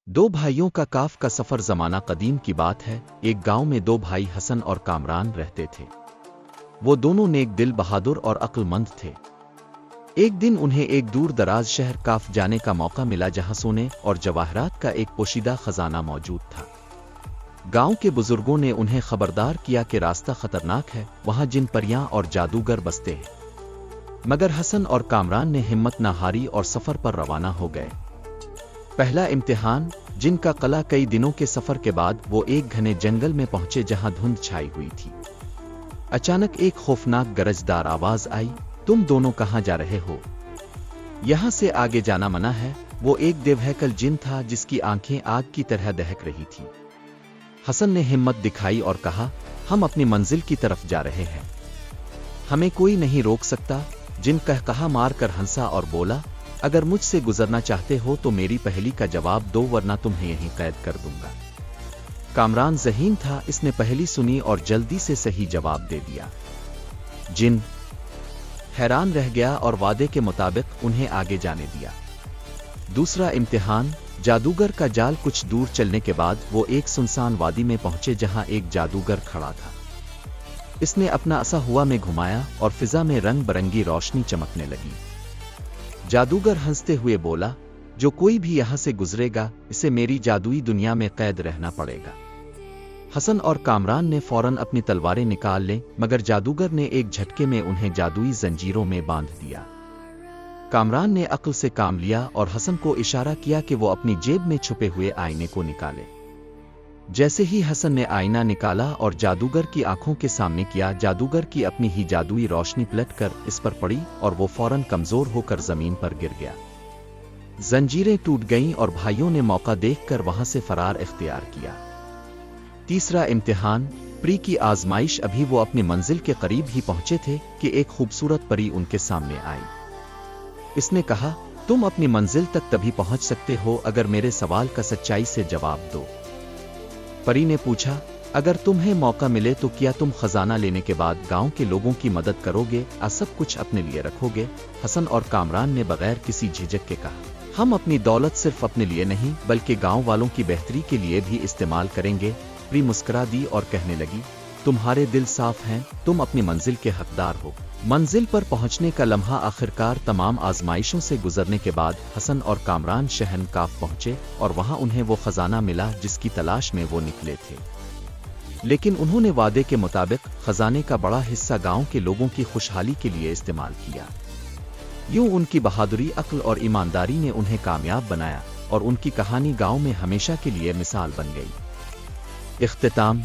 दो भाइयों का काफ का सफर जमाना कदीम की बात है। एक गांव में दो भाई हसन और कामरान रहते थे। वो दोनों नेक दिल, बहादुर और अक्लमंद थे। एक दिन उन्हें एक दूर दराज शहर काफ जाने का मौका मिला, जहां सोने और जवाहरात का एक पोशीदा खजाना मौजूद था। गांव के बुजुर्गों ने उन्हें खबरदार किया कि रास्ता खतरनाक है, वहां जिन परियां और जादूगर बसते हैं। मगर हसन और कामरान ने हिम्मत न हारी और सफर पर रवाना हो गए। पहला इम्तिहान। जिन का कला। कई दिनों के सफर के बाद वो एक घने जंगल में पहुंचे, जहां धुंध छाई हुई थी। अचानक एक खौफनाक गरजदार आवाज आई, तुम दोनों कहां जा रहे हो? यहां से आगे जाना मना है। वो एक देवहैकल जिन था, जिसकी आंखें आग की तरह दहक रही थीं। हसन ने हिम्मत दिखाई और कहा, हम अपनी मंजिल की तरफ जा रहे हैं, हमें कोई नहीं रोक सकता। जिन कहा मार कर हंसा और बोला, अगर मुझसे गुजरना चाहते हो तो मेरी पहेली का जवाब दो, वरना तुम्हें यहीं कैद कर दूंगा। कामरान ज़हीन था, इसने पहेली सुनी और जल्दी से सही जवाब दे दिया। जिन हैरान रह गया और वादे के मुताबिक उन्हें आगे जाने दिया। दूसरा इम्तिहान। जादूगर का जाल। कुछ दूर चलने के बाद वो एक सुनसान वादी में पहुंचे, जहां एक जादूगर खड़ा था। इसने अपना असा हुआ में घुमाया और फिजा में रंग बरंगी रोशनी चमकने लगी। जादूगर हंसते हुए बोला, जो कोई भी यहां से गुजरेगा, इसे मेरी जादुई दुनिया में कैद रहना पड़ेगा। हसन और कामरान ने फौरन अपनी तलवारें निकाल लें, मगर जादूगर ने एक झटके में उन्हें जादुई जंजीरों में बांध दिया। कामरान ने अक्ल से काम लिया और हसन को इशारा किया कि वो अपनी जेब में छुपे हुए आईने को निकाले। जैसे ही हसन ने आईना निकाला और जादूगर की आंखों के सामने किया, जादूगर की अपनी ही जादुई रोशनी पलटकर इस पर पड़ी और वो फौरन कमजोर होकर जमीन पर गिर गया। जंजीरें टूट गईं और भाइयों ने मौका देखकर वहां से फरार इख्तियार किया। तीसरा इम्तिहान। प्री की आजमाइश। अभी वो अपनी मंजिल के करीब ही पहुंचे थे कि एक खूबसूरत परी उनके सामने आई। इसने कहा, तुम अपनी मंजिल तक तभी पहुंच सकते हो अगर मेरे सवाल का सच्चाई से जवाब दो। परी ने पूछा, अगर तुम्हें मौका मिले तो क्या तुम खजाना लेने के बाद गांव के लोगों की मदद करोगे, सब कुछ अपने लिए रखोगे? हसन और कामरान ने बगैर किसी झिझक के कहा, हम अपनी दौलत सिर्फ अपने लिए नहीं बल्कि गांव वालों की बेहतरी के लिए भी इस्तेमाल करेंगे। प्री मुस्कुरा दी और कहने लगी, तुम्हारे दिल साफ हैं, तुम अपनी मंजिल के हकदार हो। मंजिल पर पहुंचने का लम्हा आखिरकार तमाम आजमाइशों से गुजरने के बाद हसन और कामरान शहन काफ पहुंचे और वहां उन्हें वो खजाना मिला जिसकी तलाश में वो निकले थे। लेकिन उन्होंने वादे के मुताबिक खजाने का बड़ा हिस्सा गांव के लोगों की खुशहाली के लिए इस्तेमाल किया। यूं उनकी बहादुरी, अक्ल और ईमानदारी ने उन्हें कामयाब बनाया और उनकी कहानी गांव में हमेशा के लिए मिसाल बन गई। इख्तिताम।